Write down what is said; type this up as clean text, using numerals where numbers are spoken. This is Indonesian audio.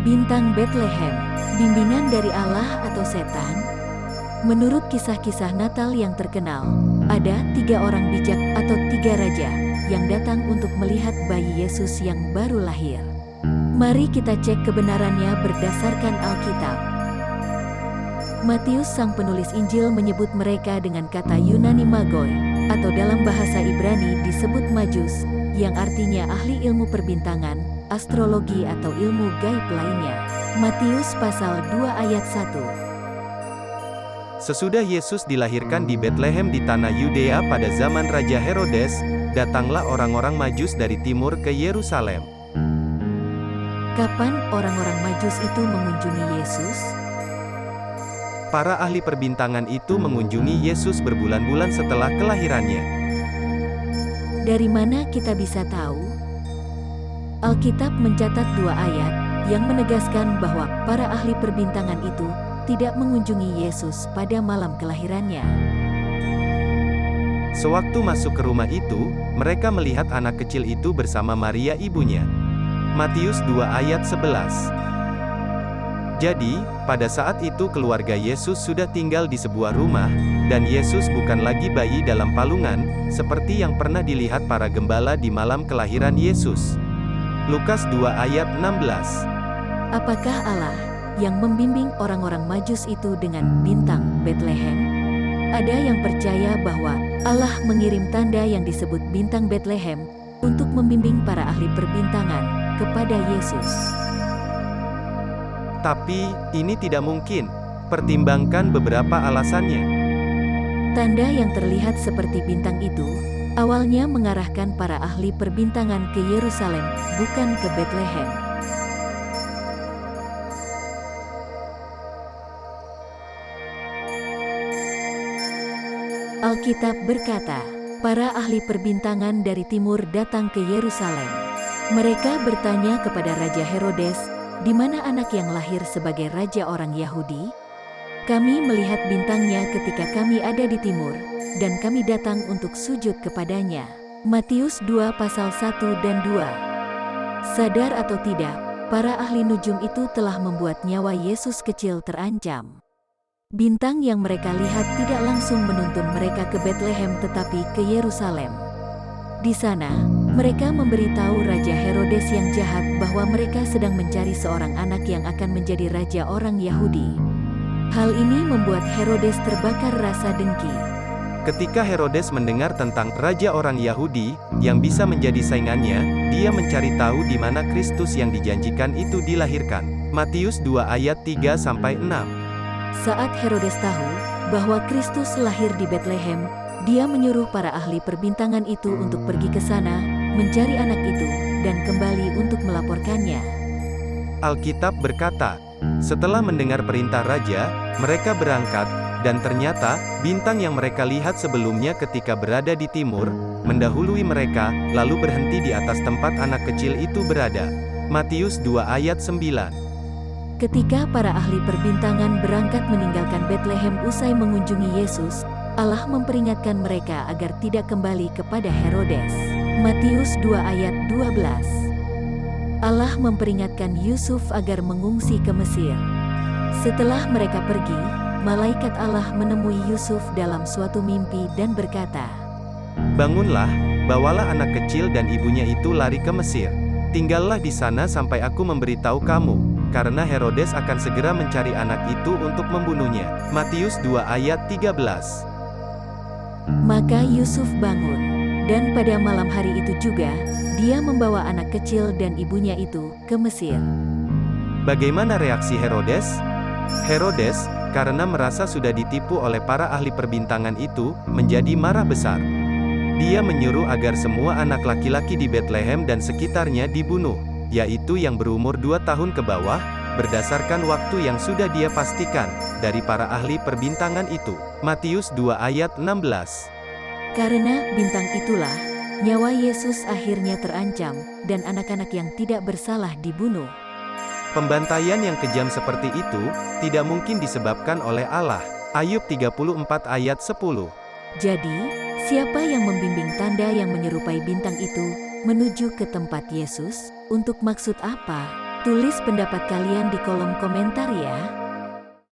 Bintang Betlehem, bimbingan dari Allah atau setan? Menurut kisah-kisah Natal yang terkenal, ada 3 orang bijak atau 3 raja yang datang untuk melihat bayi Yesus yang baru lahir. Mari kita cek kebenarannya berdasarkan Alkitab. Matius sang penulis Injil menyebut mereka dengan kata Yunani magoi, atau dalam bahasa Ibrani disebut majus, yang artinya ahli ilmu perbintangan, astrologi atau ilmu gaib lainnya. Matius pasal 2 ayat 1. Sesudah Yesus dilahirkan di Betlehem di tanah Yudea pada zaman Raja Herodes, datanglah orang-orang Majus dari timur ke Yerusalem. Kapan orang-orang Majus itu mengunjungi Yesus? Para ahli perbintangan itu mengunjungi Yesus berbulan-bulan setelah kelahirannya. Dari mana kita bisa tahu? Alkitab mencatat 2 ayat yang menegaskan bahwa para ahli perbintangan itu tidak mengunjungi Yesus pada malam kelahirannya. Sewaktu masuk ke rumah itu, mereka melihat anak kecil itu bersama Maria ibunya. Matius 2 ayat 11. Jadi, pada saat itu keluarga Yesus sudah tinggal di sebuah rumah, dan Yesus bukan lagi bayi dalam palungan, seperti yang pernah dilihat para gembala di malam kelahiran Yesus. Lukas 2 ayat 16. Apakah Allah yang membimbing orang-orang Majus itu dengan bintang Betlehem? Ada yang percaya bahwa Allah mengirim tanda yang disebut bintang Betlehem untuk membimbing para ahli perbintangan kepada Yesus. Tapi, ini tidak mungkin. Pertimbangkan beberapa alasannya. Tanda yang terlihat seperti bintang itu awalnya mengarahkan para ahli perbintangan ke Yerusalem, bukan ke Betlehem. Alkitab berkata, para ahli perbintangan dari timur datang ke Yerusalem. Mereka bertanya kepada Raja Herodes, di mana anak yang lahir sebagai raja orang Yahudi? Kami melihat bintangnya ketika kami ada di timur, dan kami datang untuk sujud kepadanya. Matius 2 pasal 1 dan 2. Sadar atau tidak, para ahli nujum itu telah membuat nyawa Yesus kecil terancam. Bintang yang mereka lihat tidak langsung menuntun mereka ke Betlehem tetapi ke Yerusalem. Di sana, mereka memberitahu Raja Herodes yang jahat bahwa mereka sedang mencari seorang anak yang akan menjadi raja orang Yahudi. Hal ini membuat Herodes terbakar rasa dengki. Ketika Herodes mendengar tentang raja orang Yahudi yang bisa menjadi saingannya, dia mencari tahu di mana Kristus yang dijanjikan itu dilahirkan. Matius 2 ayat 3-6. Saat Herodes tahu bahwa Kristus lahir di Betlehem, dia menyuruh para ahli perbintangan itu untuk pergi ke sana, mencari anak itu, dan kembali untuk melaporkannya. Alkitab berkata, setelah mendengar perintah raja, mereka berangkat, dan ternyata, bintang yang mereka lihat sebelumnya ketika berada di timur, mendahului mereka, lalu berhenti di atas tempat anak kecil itu berada. Matius 2 ayat 9. Ketika para ahli perbintangan berangkat meninggalkan Betlehem usai mengunjungi Yesus, Allah memperingatkan mereka agar tidak kembali kepada Herodes. Matius 2 ayat 12. Allah memperingatkan Yusuf agar mengungsi ke Mesir. Setelah mereka pergi, malaikat Allah menemui Yusuf dalam suatu mimpi dan berkata, "Bangunlah, bawalah anak kecil dan ibunya itu lari ke Mesir. Tinggallah di sana sampai aku memberitahu kamu, karena Herodes akan segera mencari anak itu untuk membunuhnya." Matius 2 ayat 13. Maka Yusuf bangun, dan pada malam hari itu juga, dia membawa anak kecil dan ibunya itu ke Mesir. Bagaimana reaksi Herodes? Herodes, karena merasa sudah ditipu oleh para ahli perbintangan itu, menjadi marah besar. Dia menyuruh agar semua anak laki-laki di Betlehem dan sekitarnya dibunuh, yaitu yang berumur 2 tahun ke bawah, berdasarkan waktu yang sudah dia pastikan, dari para ahli perbintangan itu. Matius 2 ayat 16. Karena bintang itulah, nyawa Yesus akhirnya terancam, dan anak-anak yang tidak bersalah dibunuh. Pembantaian yang kejam seperti itu, tidak mungkin disebabkan oleh Allah. Ayub 34 ayat 10. Jadi, siapa yang membimbing tanda yang menyerupai bintang itu, menuju ke tempat Yesus, untuk maksud apa? Tulis pendapat kalian di kolom komentar ya.